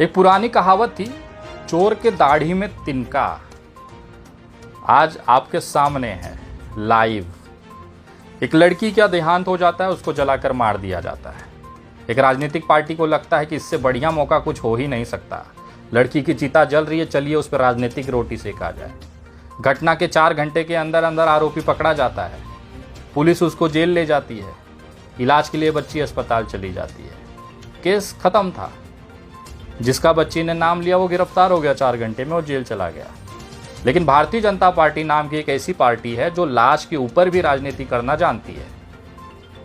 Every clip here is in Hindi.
एक पुरानी कहावत थी, चोर के दाढ़ी में तिनका। आज आपके सामने है लाइव। एक लड़की का देहांत हो जाता है, उसको जलाकर मार दिया जाता है। एक राजनीतिक पार्टी को लगता है कि इससे बढ़िया मौका कुछ हो ही नहीं सकता। लड़की की चिता जल रही है, चलिए उस पर राजनीतिक रोटी सेका जाए। घटना के 4 घंटे के अंदर अंदर आरोपी पकड़ा जाता है। पुलिस उसको जेल ले जाती है। इलाज के लिए बच्ची अस्पताल चली जाती है। केस खत्म था। जिसका बच्ची ने नाम लिया वो गिरफ्तार हो गया 4 घंटे में और जेल चला गया। लेकिन भारतीय जनता पार्टी नाम की एक ऐसी पार्टी है जो लाश के ऊपर भी राजनीति करना जानती है।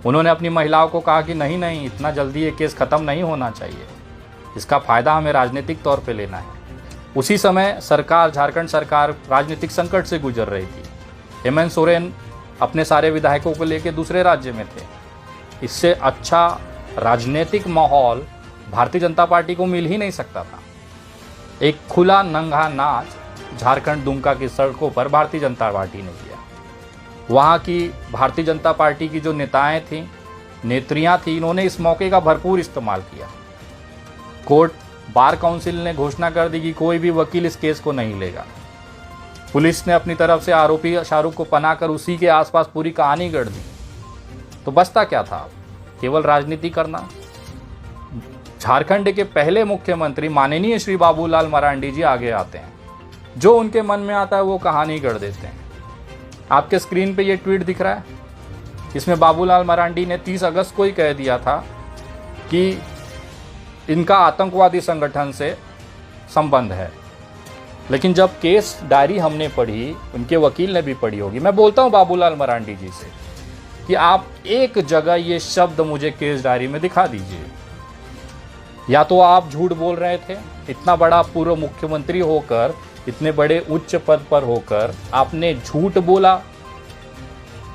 उन्होंने अपनी महिलाओं को कहा कि नहीं नहीं, इतना जल्दी ये केस खत्म नहीं होना चाहिए, इसका फायदा हमें राजनीतिक तौर पे लेना है। उसी समय सरकार, झारखंड सरकार राजनीतिक संकट से गुजर रही थी। हेमंत सोरेन अपने सारे विधायकों को लेकर दूसरे राज्य में थे। इससे अच्छा राजनीतिक माहौल भारतीय जनता पार्टी को मिल ही नहीं सकता था। एक खुला नंगा नाच झारखंड दुमका की सड़कों पर भारतीय जनता पार्टी ने किया। वहाँ की भारतीय जनता पार्टी की जो नेताएं थीं, नेत्रियां थीं, इन्होंने इस मौके का भरपूर इस्तेमाल किया। कोर्ट बार काउंसिल ने घोषणा कर दी कि कोई भी वकील इस केस को नहीं लेगा। पुलिस ने अपनी तरफ से आरोपी शाहरुख को पनाह कर उसी के आसपास पूरी कहानी गढ़ दी। तो बचता क्या था? केवल राजनीति करना। झारखंड के पहले मुख्यमंत्री माननीय श्री बाबूलाल मरांडी जी आगे आते हैं। जो उनके मन में आता है वो कहानी गढ़ देते हैं। आपके स्क्रीन पे ये ट्वीट दिख रहा है। इसमें बाबूलाल मरांडी ने 30 अगस्त को ही कह दिया था कि इनका आतंकवादी संगठन से संबंध है। लेकिन जब केस डायरी हमने पढ़ी, उनके वकील ने भी पढ़ी होगी, मैं बोलता हूँ बाबूलाल मरांडी जी से कि आप एक जगह ये शब्द मुझे केस डायरी में दिखा दीजिए। या तो आप झूठ बोल रहे थे, इतना बड़ा पूर्व मुख्यमंत्री होकर, इतने बड़े उच्च पद पर होकर आपने झूठ बोला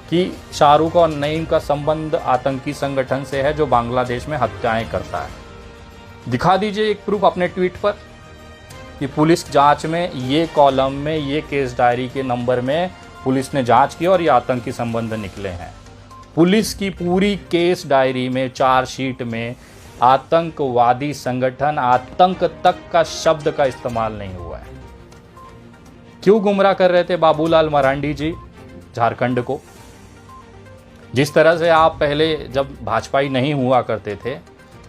कि शाहरुख और नईम का संबंध आतंकी संगठन से है जो बांग्लादेश में हत्याएं करता है। दिखा दीजिए एक प्रूफ अपने ट्वीट पर कि पुलिस जांच में ये कॉलम में, ये केस डायरी के नंबर में पुलिस ने जांच की और ये आतंकी संबंध निकले हैं। पुलिस की पूरी केस डायरी में, चार्जशीट में आतंकवादी संगठन, आतंक तक का शब्द का इस्तेमाल नहीं हुआ है। क्यों गुमराह कर रहे थे बाबूलाल मरांडी जी झारखंड को? जिस तरह से आप पहले जब भाजपाई नहीं हुआ करते थे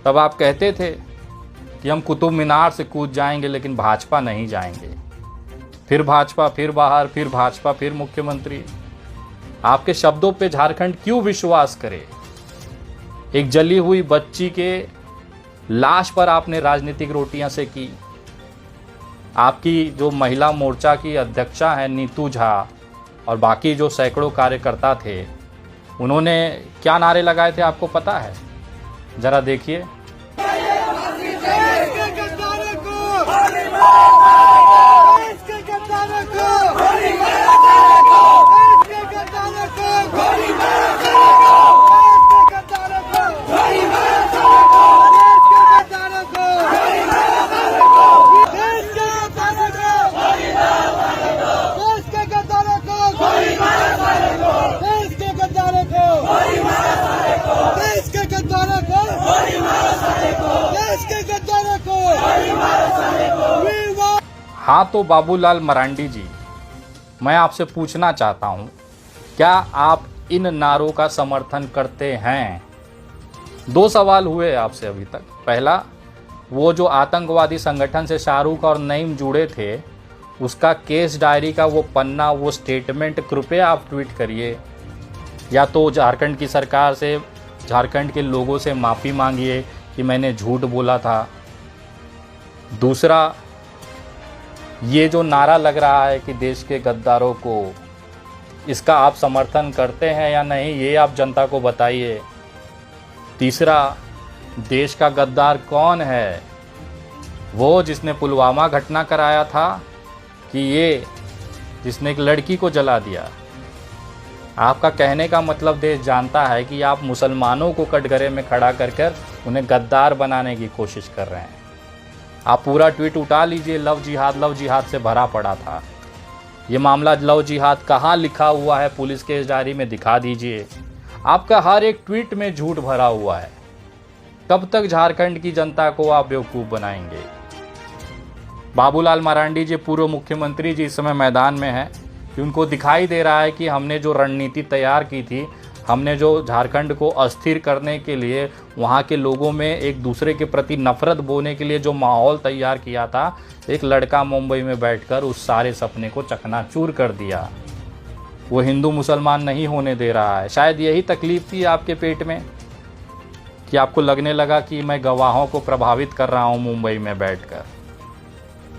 तब आप कहते थे कि हम कुतुब मीनार से कूद जाएंगे लेकिन भाजपा नहीं जाएंगे। फिर भाजपा, फिर बाहर, फिर भाजपा, फिर मुख्यमंत्री। आपके शब्दों पे झारखंड क्यों विश्वास करे? एक जली हुई बच्ची के लाश पर आपने राजनीतिक रोटियां सेकी। आपकी जो महिला मोर्चा की अध्यक्षा है नीतू झा और बाकी जो सैकड़ों कार्यकर्ता थे, उन्होंने क्या नारे लगाए थे आपको पता है? जरा देखिए। हाँ, तो बाबूलाल मरांडी जी, मैं आपसे पूछना चाहता हूँ, क्या आप इन नारों का समर्थन करते हैं? 2 सवाल हुए आपसे अभी तक। पहला, वो जो आतंकवादी संगठन से शाहरुख और नईम जुड़े थे, उसका केस डायरी का वो पन्ना, वो स्टेटमेंट कृपया आप ट्वीट करिए, या तो झारखंड की सरकार से, झारखंड के लोगों से माफ़ी मांगिए कि मैंने झूठ बोला था। दूसरा, ये जो नारा लग रहा है कि देश के गद्दारों को, इसका आप समर्थन करते हैं या नहीं, ये आप जनता को बताइए। तीसरा, देश का गद्दार कौन है? वो जिसने पुलवामा घटना कराया था कि ये जिसने एक लड़की को जला दिया? आपका कहने का मतलब देश जानता है कि आप मुसलमानों को कटघरे में खड़ा कर उन्हें गद्दार बनाने की कोशिश कर रहे हैं। आप पूरा ट्वीट उठा लीजिए, लव जिहाद से भरा पड़ा था। ये मामला लव जिहाद कहाँ लिखा हुआ है पुलिस के डायरी में दिखा दीजिए। आपका हर एक ट्वीट में झूठ भरा हुआ है। कब तक झारखंड की जनता को आप बेवकूफ़ बनाएंगे? बाबूलाल मरांडी जी पूर्व मुख्यमंत्री जी इस समय मैदान में हैं कि उनको दिखाई दे रहा है कि हमने जो रणनीति तैयार की थी, हमने जो झारखंड को अस्थिर करने के लिए, वहाँ के लोगों में एक दूसरे के प्रति नफरत बोने के लिए जो माहौल तैयार किया था, एक लड़का मुंबई में बैठकर उस सारे सपने को चकनाचूर कर दिया। वो हिंदू मुसलमान नहीं होने दे रहा है। शायद यही तकलीफ थी आपके पेट में कि आपको लगने लगा कि मैं गवाहों को प्रभावित कर रहा हूँ मुंबई में बैठकर।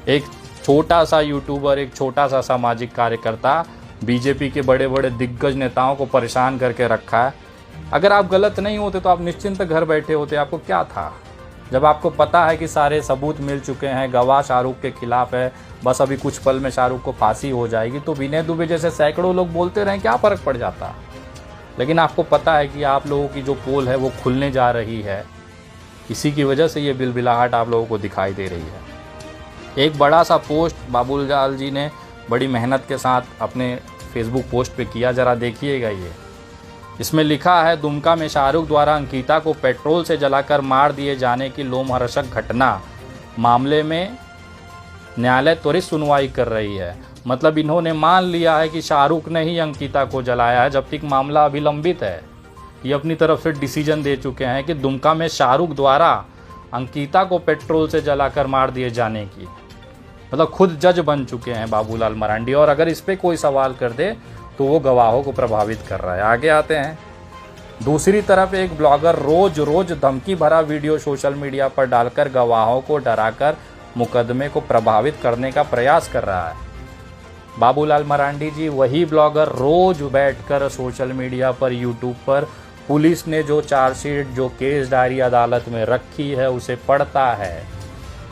एक छोटा सा यूट्यूबर, एक छोटा सा सामाजिक कार्यकर्ता बीजेपी के बड़े बड़े दिग्गज नेताओं को परेशान करके रखा है। अगर आप गलत नहीं होते तो आप निश्चिंत घर बैठे होते। आपको क्या था? जब आपको पता है कि सारे सबूत मिल चुके हैं, गवाह शाहरुख के खिलाफ है, बस अभी कुछ पल में शाहरुख को फांसी हो जाएगी, तो विनय दुबे जैसे सैकड़ों लोग बोलते रहें, क्या फ़र्क पड़ जाता? लेकिन आपको पता है कि आप लोगों की जो पोल है वो खुलने जा रही है। इसी की वजह से ये बिलबिलाहट आप लोगों को दिखाई दे रही है। एक बड़ा सा पोस्ट बाबूलाल जी ने बड़ी मेहनत के साथ अपने फेसबुक पोस्ट पे किया, ज़रा देखिएगा। ये इसमें लिखा है, दुमका में शाहरुख द्वारा अंकिता को पेट्रोल से जलाकर मार दिए जाने की लोमहर्षक घटना, मामले में न्यायालय त्वरित सुनवाई कर रही है। मतलब इन्होंने मान लिया है कि शाहरुख ने ही अंकिता को जलाया है, जब तक मामला अभी लंबित है। ये अपनी तरफ से डिसीजन दे चुके हैं कि दुमका में शाहरुख द्वारा अंकिता को पेट्रोल से जलाकर मार दिए जाने की, मतलब खुद जज बन चुके हैं बाबूलाल मरांडी। और अगर इस पर कोई सवाल कर दे तो वो गवाहों को प्रभावित कर रहा है। आगे आते हैं। दूसरी तरफ एक ब्लॉगर रोज रोज धमकी भरा वीडियो सोशल मीडिया पर डालकर गवाहों को डराकर मुकदमे को प्रभावित करने का प्रयास कर रहा है। बाबूलाल मरांडी जी वही ब्लॉगर रोज बैठकर सोशल मीडिया पर, यूट्यूब पर पुलिस ने जो चार्जशीट, जो केस डायरी अदालत में रखी है उसे पढ़ता है।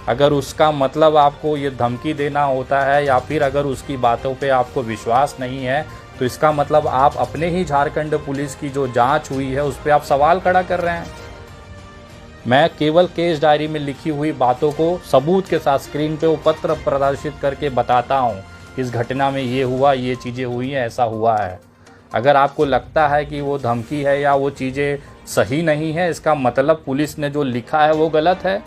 अगर उसका मतलब आपको ये धमकी देना होता है या फिर अगर उसकी बातों पे आपको विश्वास नहीं है, तो इसका मतलब आप अपने ही झारखंड पुलिस की जो जांच हुई है उस पर आप सवाल खड़ा कर रहे हैं। मैं केवल केस डायरी में लिखी हुई बातों को सबूत के साथ स्क्रीन पे वो पत्र प्रदर्शित करके बताता हूँ, इस घटना में ये हुआ, ये चीज़ें हुई हैं, ऐसा हुआ है। अगर आपको लगता है कि वो धमकी है या वो चीज़ें सही नहीं है, इसका मतलब पुलिस ने जो लिखा है वो गलत है।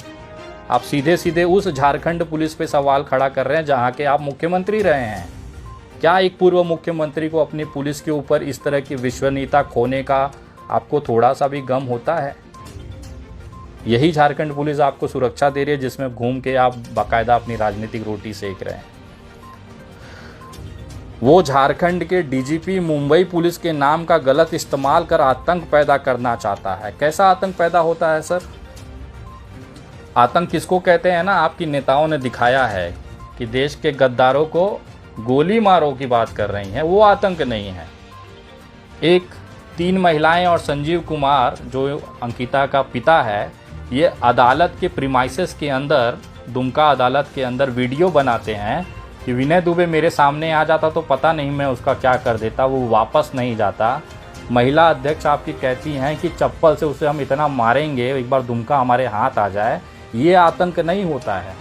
आप सीधे सीधे उस झारखंड पुलिस पे सवाल खड़ा कर रहे हैं जहाँ के आप मुख्यमंत्री रहे हैं। क्या एक पूर्व मुख्यमंत्री को अपनी पुलिस के ऊपर इस तरह की विश्वसनीयता खोने का आपको थोड़ा सा भी गम होता है? यही झारखंड पुलिस आपको सुरक्षा दे रही है जिसमें घूम के आप बाकायदा अपनी राजनीतिक रोटी सेक रहे हैं। वो झारखंड के डीजीपी मुंबई पुलिस के नाम का गलत इस्तेमाल कर आतंक पैदा करना चाहता है। कैसा आतंक पैदा होता है सर? आतंक किसको कहते हैं ना, आपकी नेताओं ने दिखाया है कि देश के गद्दारों को गोली मारो की बात कर रही हैं, वो आतंक नहीं है। एक 3 महिलाएं और संजीव कुमार जो अंकिता का पिता है, ये अदालत के प्रीमाइसेस के अंदर, दुमका अदालत के अंदर वीडियो बनाते हैं कि विनय दुबे मेरे सामने आ जाता तो पता नहीं मैं उसका क्या कर देता, वो वापस नहीं जाता। महिला अध्यक्ष आपकी कहती हैं कि चप्पल से उसे हम इतना मारेंगे एक बार दुमका हमारे हाथ आ जाए। ये आतंक नहीं होता है।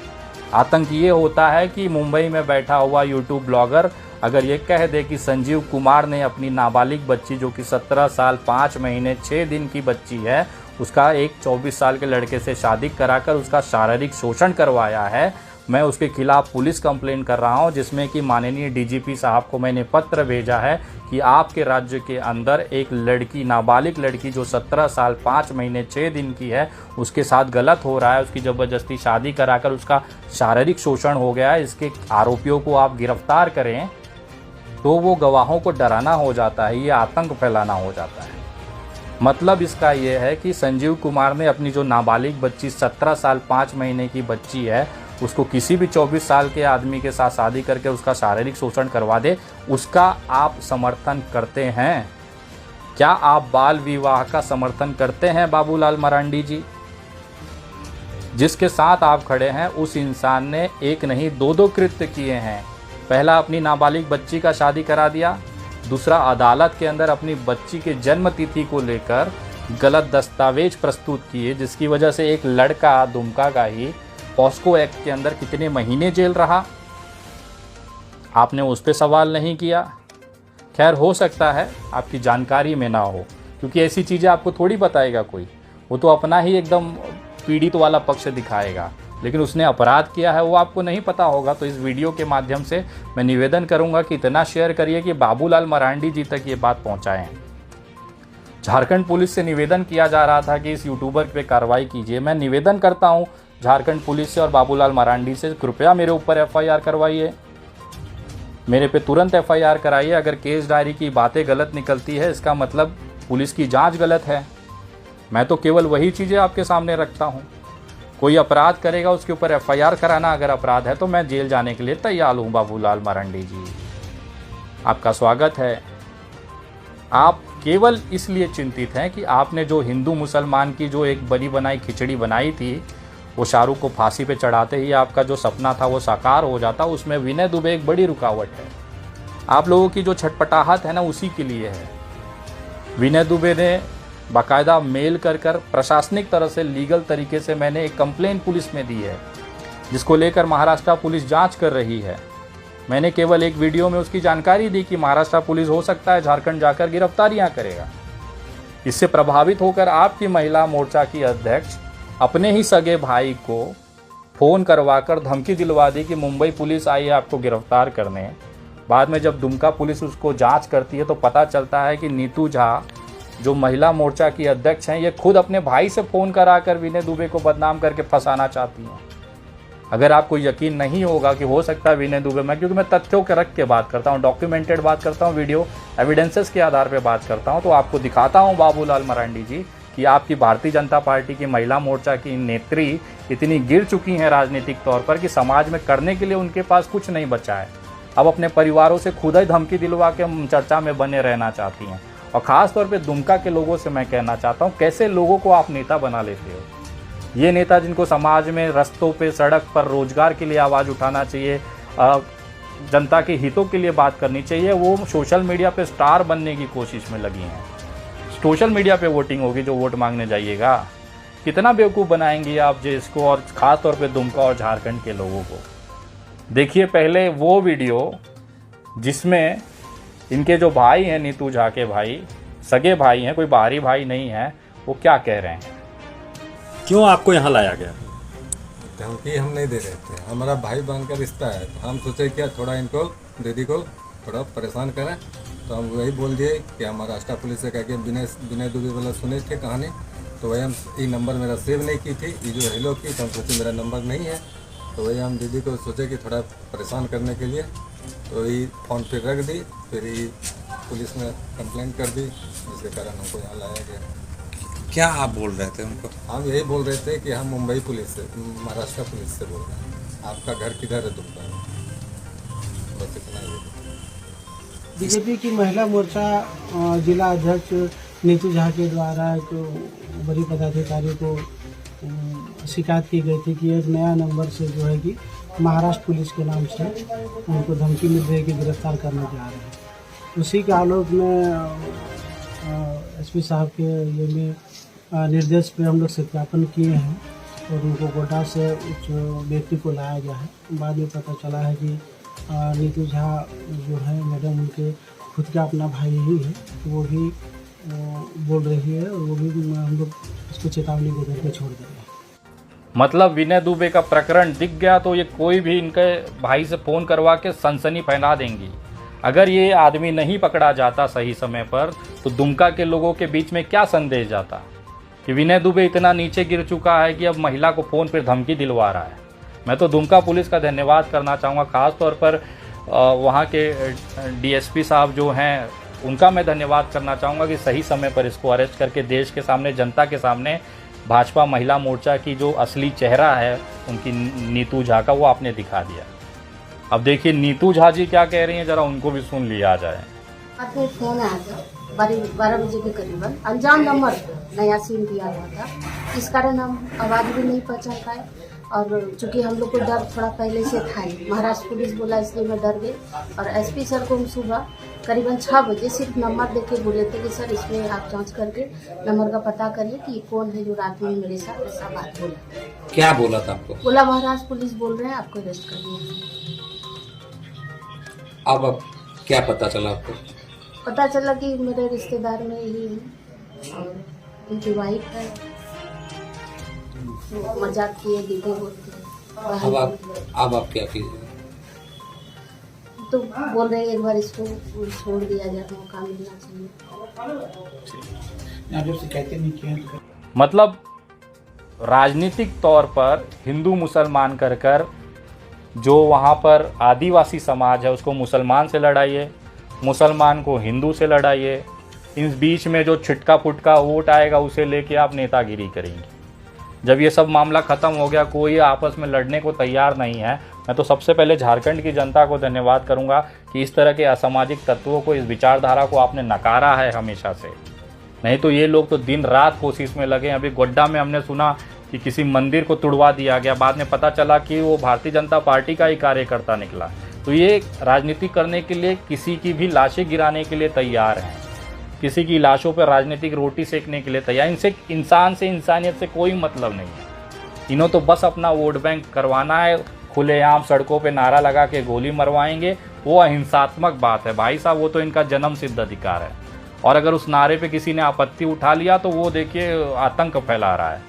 आतंक ये होता है कि मुंबई में बैठा हुआ यूट्यूब ब्लॉगर अगर ये कह दे कि संजीव कुमार ने अपनी नाबालिग बच्ची, जो कि 17 साल 5 महीने 6 दिन की बच्ची है, उसका एक 24 साल के लड़के से शादी कराकर उसका शारीरिक शोषण करवाया है। मैं उसके खिलाफ पुलिस कंप्लेन कर रहा हूं, जिसमें कि माननीय डीजीपी साहब को मैंने पत्र भेजा है कि आपके राज्य के अंदर एक लड़की, नाबालिग लड़की जो 17 साल 5 महीने 6 दिन की है, उसके साथ गलत हो रहा है, उसकी ज़बरदस्ती शादी कराकर उसका शारीरिक शोषण हो गया है। इसके आरोपियों को आप गिरफ्तार करें तो वो गवाहों को डराना हो जाता है, ये आतंक फैलाना हो जाता है। मतलब इसका ये है कि संजीव कुमार ने अपनी जो नाबालिग बच्ची 17 साल 5 महीने की बच्ची है, उसको किसी भी 24 साल के आदमी के साथ शादी करके उसका शारीरिक शोषण करवा दे, उसका आप समर्थन करते हैं? क्या आप बाल विवाह का समर्थन करते हैं बाबूलाल मरांडी जी? जिसके साथ आप खड़े हैं उस इंसान ने एक नहीं 2 कृत्य किए हैं। पहला, अपनी नाबालिग बच्ची का शादी करा दिया। दूसरा, अदालत के अंदर अपनी बच्ची के जन्म तिथि को लेकर गलत दस्तावेज प्रस्तुत किए, जिसकी वजह से एक लड़का दुमका का ही पॉस्को एक्ट के अंदर कितने महीने जेल रहा। आपने उस पर सवाल नहीं किया। खैर, हो सकता है आपकी जानकारी में ना हो, क्योंकि ऐसी चीज़ें आपको थोड़ी बताएगा कोई, वो तो अपना ही एकदम पीड़ित वाला पक्ष दिखाएगा। लेकिन उसने अपराध किया है वो आपको नहीं पता होगा। तो इस वीडियो के माध्यम से मैं निवेदन करूंगा कि इतना शेयर करिए कि बाबूलाल मरांडी जी तक ये बात पहुंचाएं। झारखंड पुलिस से निवेदन किया जा रहा था कि इस यूट्यूबर पे कार्रवाई कीजिए। मैं निवेदन करता हूं झारखंड पुलिस से और बाबूलाल मरांडी से, कृपया मेरे ऊपर एफआईआर करवाइए, मेरे पे तुरंत एफआईआर कराइए। अगर केस डायरी की बातें गलत निकलती है इसका मतलब पुलिस की जांच गलत है। मैं तो केवल वही चीज़ें आपके सामने रखता हूँ। कोई अपराध करेगा उसके ऊपर एफआईआर कराना अगर अपराध है तो मैं जेल जाने के लिए तैयार हूँ। बाबूलाल मरांडी जी, आपका स्वागत है। आप केवल इसलिए चिंतित हैं कि आपने जो हिंदू मुसलमान की जो एक बनी बनाई खिचड़ी बनाई थी, वो शाहरुख को फांसी पे चढ़ाते ही आपका जो सपना था वो साकार हो जाता। उसमें विनय दुबे एक बड़ी रुकावट है। आप लोगों की जो छटपटाहट है ना उसी के लिए है। विनय दुबे ने बाकायदा मेल कर प्रशासनिक तरह से लीगल तरीके से मैंने एक कंप्लेंट पुलिस में दी है, जिसको लेकर महाराष्ट्र पुलिस जांच कर रही है। मैंने केवल एक वीडियो में उसकी जानकारी दी कि महाराष्ट्र पुलिस हो सकता है झारखंड जाकर गिरफ्तारियां करेगा। इससे प्रभावित होकर आपकी महिला मोर्चा की अध्यक्ष अपने ही सगे भाई को फ़ोन करवाकर धमकी दिलवा दी कि मुंबई पुलिस आई है आपको गिरफ्तार करने। बाद में जब दुमका पुलिस उसको जांच करती है तो पता चलता है कि नीतू झा जो महिला मोर्चा की अध्यक्ष हैं, ये खुद अपने भाई से फ़ोन कराकर विनय दुबे को बदनाम करके फंसाना चाहती हैं। अगर आपको यकीन नहीं होगा कि हो सकता है विनय दुबे, मैं क्योंकि मैं तथ्यों के रख के बात करता हूँ, डॉक्यूमेंटेड बात करता हूँ, वीडियो एविडेंसेस के आधार पर बात करता हूँ, तो आपको दिखाता हूँ बाबूलाल मरांडी जी कि आपकी भारतीय जनता पार्टी की महिला मोर्चा की नेत्री इतनी गिर चुकी हैं राजनीतिक तौर पर कि समाज में करने के लिए उनके पास कुछ नहीं बचा है। अब अपने परिवारों से खुद ही धमकी दिलवा के चर्चा में बने रहना चाहती हैं। और ख़ास तौर पे दुमका के लोगों से मैं कहना चाहता हूँ, कैसे लोगों को आप नेता बना लेते हो। ये नेता जिनको समाज में रस्तों पे सड़क पर रोजगार के लिए आवाज़ उठाना चाहिए, जनता के हितों के लिए बात करनी चाहिए, वो सोशल मीडिया पे स्टार बनने की कोशिश में लगी हैं। सोशल मीडिया पे वोटिंग होगी जो वोट मांगने जाइएगा। कितना बेवकूफ़ बनाएंगे आप जिसको, और ख़ास तौर पे दुमका और झारखंड के लोगों को। देखिए पहले वो वीडियो जिसमें इनके जो भाई हैं, नीतू झा के भाई, सगे भाई हैं, कोई बाहरी भाई नहीं है, वो क्या कह रहे हैं। क्यों आपको यहाँ लाया गया? धमकी हम नहीं दे रहे थे, हमारा भाई बहन का रिश्ता है। तो हम सोचे क्या थोड़ा इनको दीदी को थोड़ा परेशान करें, तो हम वही बोल दिए कि हम महाराष्ट्र पुलिस से कह के विनय दुबे वाला सुने थे कहानी, तो वही हम ये नंबर मेरा सेव नहीं की थी, ये जो हेलो की, तो हम सोचे मेरा नंबर नहीं है, तो वही हम दीदी को सोचे कि थोड़ा परेशान करने के लिए तो ये फ़ोन पे रख दी। फिर ये पुलिस में कंप्लेंट कर दी, जिसके कारण हमको यहाँ लाया गया। क्या आप बोल रहे थे उनको? हम यही बोल रहे थे कि हम मुंबई पुलिस से, महाराष्ट्र पुलिस से बोल रहे हैं, आपका घर किधर है दुमका में, बस इतना ही। बीजेपी की महिला मोर्चा जिला अध्यक्ष नीतू झा के द्वारा एक बड़ी पदाधिकारी को शिकायत की गई थी कि एक नया नंबर से जो है कि महाराष्ट्र पुलिस के नाम से उनको धमकी मिल रही है कि गिरफ्तार करने जा रहे हैं। उसी के आलोक में एसपी साहब के ये में निर्देश पे हम लोग सत्यापन किए हैं और उनको गोड्डा से उस व्यक्ति को लाया गया है। बाद में पता चला है कि नीतू झा जो है मैडम उनके खुद का अपना भाई ही है, वो भी बोल रही है और वो भी हम लोग उसको चेतावनी दे करके छोड़ दे रहे हैं। मतलब विनय दुबे का प्रकरण दिख गया तो ये कोई भी इनके भाई से फ़ोन करवा के सनसनी फैला देंगी। अगर ये आदमी नहीं पकड़ा जाता सही समय पर तो दुमका के लोगों के बीच में क्या संदेश जाता कि विनय दुबे इतना नीचे गिर चुका है कि अब महिला को फ़ोन पर धमकी दिलवा रहा है। मैं तो दुमका पुलिस का धन्यवाद करना चाहूँगा, ख़ास तौर पर वहाँ के डीएसपी साहब जो हैं उनका मैं धन्यवाद करना चाहूँगा कि सही समय पर इसको अरेस्ट करके देश के सामने, जनता के सामने भाजपा महिला मोर्चा की जो असली चेहरा है उनकी नीतू झा का, वो आपने दिखा दिया। अब देखिए नीतू झा जी क्या कह रही हैं, जरा उनको भी सुन लिया जाए। आपको फोन आया था 12 बजे के करीबन, अनजान नंबर नया सिम दिया हुआ था, इस कारण हम आवाज़ भी नहीं पहचान पाए। और चूंकि हम लोग को डर थोड़ा पहले से था ही, महाराष्ट्र पुलिस बोला इसलिए मैं डर गई। और एसपी सर को हम सुबह करीबन 6 बजे सिर्फ नंबर देके बोले थे कि सर इसमें आप जांच करके नंबर का पता करिए कि कौन है जो रात में मेरे साथ ऐसा बात बोला। क्या बोला था आपको? बोला महाराष्ट्र पुलिस बोल रहे हैं आपको अरेस्ट करनी है। अब क्या पता चला आपको? पता चला कि मेरे रिश्तेदार में ही है और उनकी वाइफ है, मजाक किए, दीदी बोलती है। अब आप क्या कीजिए? तो बोल रहे हैं एक बार इसको छोड़ दिया जाए, मौका मिलना चाहिए। जब शिकायतें नहीं किए तो मतलब राजनीतिक तौर पर हिंदू मुसलमान कर जो वहाँ पर आदिवासी समाज है उसको मुसलमान से लड़ाइए, मुसलमान को हिंदू से लड़ाइए, इस बीच में जो छिटका फुटका वोट आएगा उसे लेके आप नेतागिरी करेंगे। जब ये सब मामला ख़त्म हो गया, कोई आपस में लड़ने को तैयार नहीं है, मैं तो सबसे पहले झारखंड की जनता को धन्यवाद करूंगा कि इस तरह के असामाजिक तत्वों को, इस विचारधारा को आपने नकारा है हमेशा से। नहीं तो ये लोग तो दिन रात कोशिश में लगे। अभी गोड्डा में हमने सुना कि किसी मंदिर को तुड़वा दिया गया, बाद में पता चला कि वो भारतीय जनता पार्टी का ही कार्यकर्ता निकला। तो ये राजनीति करने के लिए, किसी की भी लाशें गिराने के लिए तैयार हैं, किसी की लाशों पर राजनीतिक रोटी सेकने के लिए तैयार। इनसे इंसान से, इंसानियत से कोई मतलब नहीं है। इन्हों तो बस अपना वोट बैंक करवाना है, खुलेआम सड़कों पे नारा लगा के गोली मरवाएंगे। वो अहिंसात्मक बात है भाई साहब, वो तो इनका जन्म सिद्ध अधिकार है। और अगर उस नारे पे किसी ने आपत्ति उठा लिया तो वो देखिए आतंक फैला रहा है।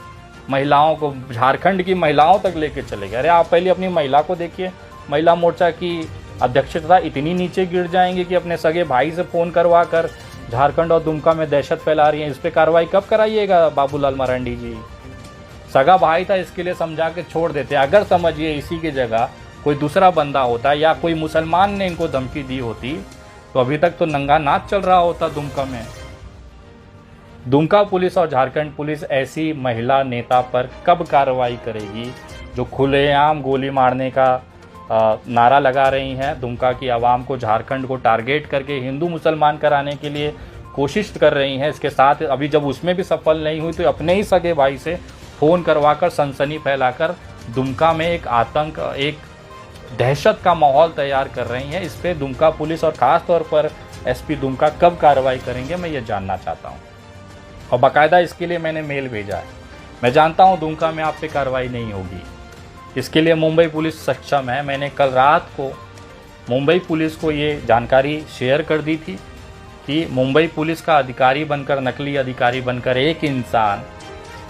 महिलाओं को, झारखंड की महिलाओं तक लेके चले गए। अरे आप पहले अपनी महिला को देखिए, महिला मोर्चा की अध्यक्षता इतनी नीचे गिर जाएंगे कि अपने सगे भाई से फ़ोन करवा कर झारखंड और दुमका में दहशत फैला रही है। इस पर कार्रवाई कब कराइएगा बाबूलाल मरांडी जी? सगा भाई था, इसके लिए समझा के छोड़ देते। अगर समझिए इसी की जगह कोई दूसरा बंदा होता या कोई मुसलमान ने इनको धमकी दी होती तो अभी तक तो नंगा नाच चल रहा होता दुमका में। दुमका पुलिस और झारखंड पुलिस ऐसी महिला नेता पर कब कार्रवाई करेगी जो खुलेआम गोली मारने का नारा लगा रही हैं, दुमका की आवाम को, झारखंड को टारगेट करके हिंदू मुसलमान कराने के लिए कोशिश कर रही हैं। इसके साथ अभी जब उसमें भी सफल नहीं हुई तो अपने ही सगे भाई से फ़ोन करवाकर सनसनी फैलाकर दुमका में एक आतंक, एक दहशत का माहौल तैयार कर रही हैं। इस पर दुमका पुलिस और ख़ास तौर पर एसपी दुमका कब कार्रवाई करेंगे, मैं ये जानना चाहता हूँ। और बाकायदा इसके लिए मैंने मेल भेजा है। मैं जानता हूँ दुमका में आप पे कार्रवाई नहीं होगी, इसके लिए मुंबई पुलिस सक्षम है। मैंने कल रात को मुंबई पुलिस को ये जानकारी शेयर कर दी थी कि मुंबई पुलिस का अधिकारी बनकर, नकली अधिकारी बनकर एक इंसान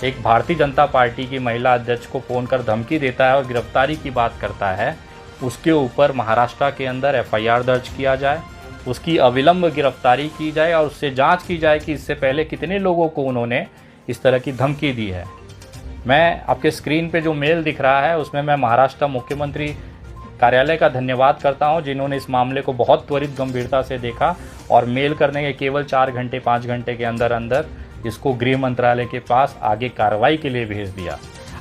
एक भारतीय जनता पार्टी की महिला अध्यक्ष को फ़ोन कर धमकी देता है और गिरफ्तारी की बात करता है, उसके ऊपर महाराष्ट्र के अंदर एफआईआर दर्ज किया जाए, उसकी अविलंब गिरफ्तारी की जाए और उससे जांच की जाए कि इससे पहले कितने लोगों को उन्होंने इस तरह की धमकी दी है। मैं आपके स्क्रीन पे जो मेल दिख रहा है उसमें मैं महाराष्ट्र मुख्यमंत्री कार्यालय का धन्यवाद करता हूं, जिन्होंने इस मामले को बहुत त्वरित गंभीरता से देखा और मेल करने के केवल 4 घंटे 5 घंटे के अंदर अंदर इसको गृह मंत्रालय के पास आगे कार्रवाई के लिए भेज दिया।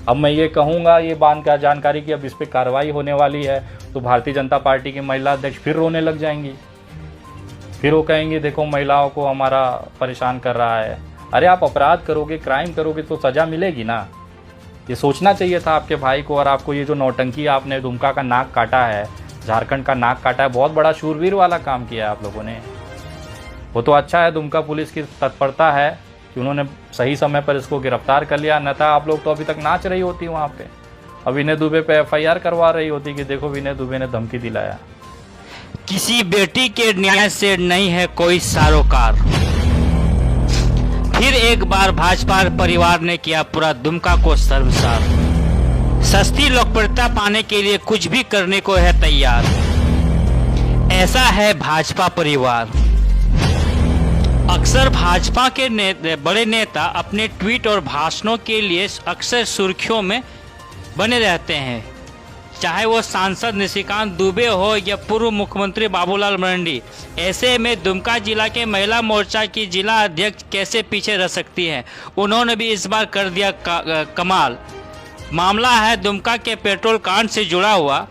अब मैं ये कहूँगा, ये बात का जानकारी कि अब इस पर कार्रवाई होने वाली है तो भारतीय जनता पार्टी की महिला अध्यक्ष फिर रोने लग जाएंगी, फिर वो कहेंगे देखो महिलाओं को हमारा परेशान कर रहा है। अरे आप अपराध करोगे, क्राइम करोगे तो सज़ा मिलेगी ना। ये सोचना चाहिए था आपके भाई को। और आपको ये जो नौटंकी आपने दुमका का नाक काटा है, झारखंड का नाक काटा है, बहुत बड़ा शूरवीर वाला काम किया है आप लोगों ने। वो तो अच्छा है दुमका पुलिस की तत्परता है कि उन्होंने सही समय पर इसको गिरफ्तार कर लिया, न था आप लोग तो अभी तक नाच रही होती वहाँ पे और विनय दुबे पे एफआईआर करवा रही होती कि देखो विनय दुबे ने धमकी दिलाया। किसी बेटी के न्याय से नहीं है कोई सरोकार। फिर एक बार भाजपा परिवार ने किया पूरा दुमका को सर्वसार। सस्ती लोकप्रियता पाने के लिए कुछ भी करने को है तैयार। ऐसा है भाजपा परिवार। अक्सर भाजपा के बड़े नेता अपने ट्वीट और भाषणों के लिए अक्सर सुर्खियों में बने रहते हैं, चाहे वो सांसद निशिकांत दुबे हो या पूर्व मुख्यमंत्री बाबूलाल मरांडी। ऐसे में दुमका जिला के महिला मोर्चा की जिला अध्यक्ष कैसे पीछे रह सकती हैं। उन्होंने भी इस बार कर दिया कमाल। मामला है दुमका के पेट्रोल कांड से जुड़ा हुआ।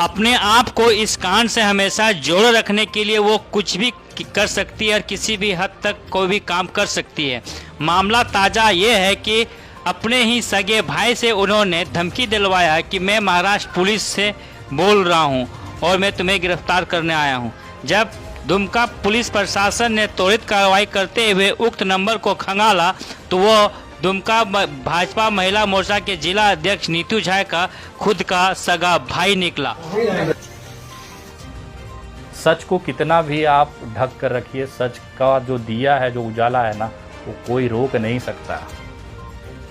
अपने आप को इस कांड से हमेशा जोड़े रखने के लिए वो कुछ भी कर सकती है और किसी भी हद तक कोई भी काम कर सकती है। मामला ताज़ा ये है कि अपने ही सगे भाई से उन्होंने धमकी दिलवाया कि मैं महाराष्ट्र पुलिस से बोल रहा हूं और मैं तुम्हें गिरफ्तार करने आया हूं। जब दुमका पुलिस प्रशासन ने त्वरित कार्रवाई करते हुए उक्त नंबर को खंगाला तो वो दुमका भाजपा महिला मोर्चा के जिला अध्यक्ष नीतू झा का खुद का सगा भाई निकला। सच को कितना भी आप ढक कर रखिए, सच का जो दिया है, जो उजाला है ना, वो कोई रोक नहीं सकता।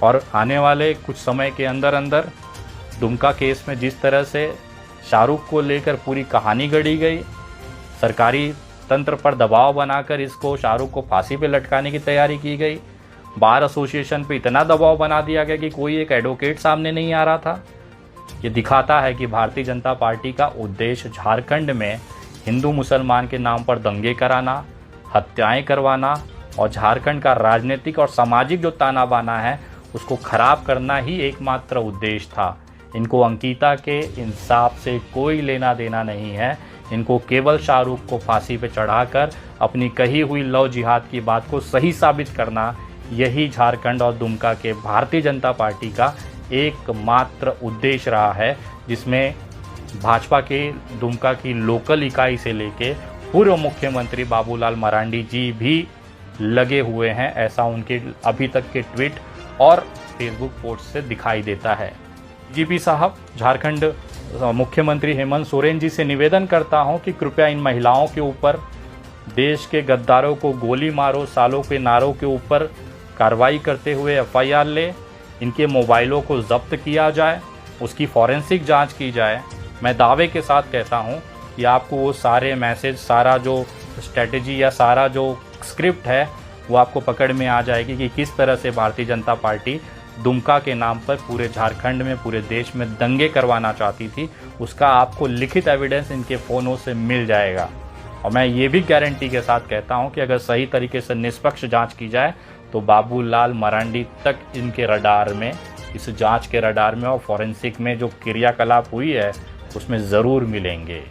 और आने वाले कुछ समय के अंदर अंदर दुमका केस में जिस तरह से शाहरुख को लेकर पूरी कहानी गढ़ी गई, सरकारी तंत्र पर दबाव बनाकर इसको शाहरुख को फांसी पे लटकाने की तैयारी की गई, बार एसोसिएशन पे इतना दबाव बना दिया गया कि कोई एक एडवोकेट सामने नहीं आ रहा था। ये दिखाता है कि भारतीय जनता पार्टी का उद्देश्य झारखंड में हिंदू मुसलमान के नाम पर दंगे कराना, हत्याएं करवाना और झारखंड का राजनीतिक और सामाजिक जो ताना बाना है उसको खराब करना ही एकमात्र उद्देश्य था। इनको अंकिता के इंसाफ से कोई लेना देना नहीं है। इनको केवल शाहरुख को फांसी पे चढ़ाकर अपनी कही हुई लव जिहाद की बात को सही साबित करना, यही झारखंड और दुमका के भारतीय जनता पार्टी का एकमात्र उद्देश्य रहा है, जिसमें भाजपा के दुमका की लोकल इकाई से लेके पूर्व मुख्यमंत्री बाबूलाल मरांडी जी भी लगे हुए हैं। ऐसा उनके अभी तक के ट्वीट और फेसबुक पोस्ट से दिखाई देता है। डीजीपी साहब, झारखंड मुख्यमंत्री हेमंत सोरेन जी से निवेदन करता हूं कि कृपया इन महिलाओं के ऊपर, देश के गद्दारों को गोली मारो सालों के नारों के ऊपर कार्रवाई करते हुए एफआईआर ले, इनके मोबाइलों को जब्त किया जाए, उसकी फॉरेंसिक जांच की जाए। मैं दावे के साथ कहता हूं कि आपको वो सारे मैसेज, सारा जो स्ट्रेटजी या सारा जो स्क्रिप्ट है वो आपको पकड़ में आ जाएगी कि किस तरह से भारतीय जनता पार्टी दुमका के नाम पर पूरे झारखंड में, पूरे देश में दंगे करवाना चाहती थी। उसका आपको लिखित एविडेंस इनके फ़ोनों से मिल जाएगा। और मैं ये भी गारंटी के साथ कहता हूं कि अगर सही तरीके से निष्पक्ष जांच की जाए तो बाबूलाल मरांडी तक इनके रडार में, इस जांच के रडार में और फॉरेंसिक में जो क्रियाकलाप हुई है उसमें ज़रूर मिलेंगे।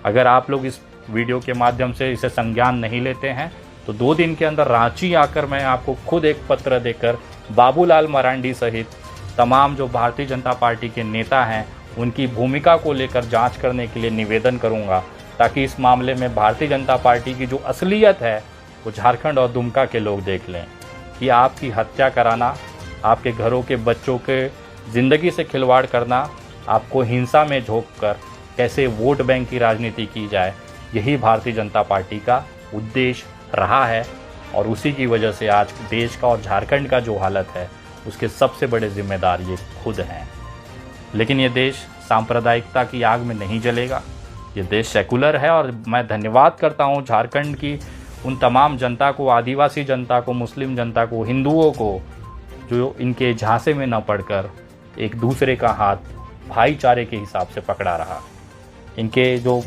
अगर आप लोग इस वीडियो के माध्यम से इसे संज्ञान नहीं लेते हैं तो 2 दिन के अंदर रांची आकर मैं आपको खुद एक पत्र देकर बाबूलाल मरांडी सहित तमाम जो भारतीय जनता पार्टी के नेता हैं उनकी भूमिका को लेकर जांच करने के लिए निवेदन करूंगा, ताकि इस मामले में भारतीय जनता पार्टी की जो असलियत है वो झारखंड और दुमका के लोग देख लें कि आपकी हत्या कराना, आपके घरों के बच्चों के ज़िंदगी से खिलवाड़ करना, आपको हिंसा में झोंक कर कैसे वोट बैंक की राजनीति की जाए, यही भारतीय जनता पार्टी का उद्देश्य रहा है। और उसी की वजह से आज देश का और झारखंड का जो हालत है उसके सबसे बड़े जिम्मेदार ये खुद हैं। लेकिन ये देश सांप्रदायिकता की आग में नहीं जलेगा, ये देश सेकुलर है। और मैं धन्यवाद करता हूँ झारखंड की उन तमाम जनता को, आदिवासी जनता को, मुस्लिम जनता को, हिंदुओं को, जो इनके झांसे में न पड़कर एक दूसरे का हाथ भाईचारे के हिसाब से पकड़ा रहा। इनके जो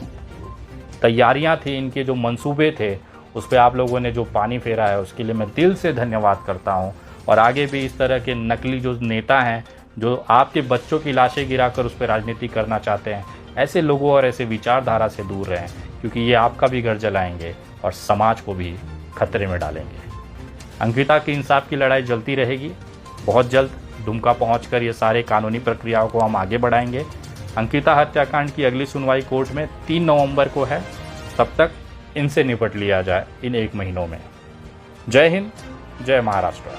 तैयारियां थी, इनके जो मंसूबे थे, उस पर आप लोगों ने जो पानी फेरा है उसके लिए मैं दिल से धन्यवाद करता हूं। और आगे भी इस तरह के नकली जो नेता हैं जो आपके बच्चों की लाशें गिराकर उस पर राजनीति करना चाहते हैं, ऐसे लोगों और ऐसे विचारधारा से दूर रहें, क्योंकि ये आपका भी घर जलाएंगे और समाज को भी खतरे में डालेंगे। अंकिता की इंसाफ की लड़ाई चलती रहेगी। बहुत जल्द दुमका पहुंचकर ये सारे कानूनी प्रक्रियाओं को हम आगे बढ़ाएंगे। अंकिता हत्याकांड की अगली सुनवाई कोर्ट में 3 नवंबर को है। तब तक इनसे निपट लिया जाए इन 1 महीनों में। जय हिंद, जय महाराष्ट्र।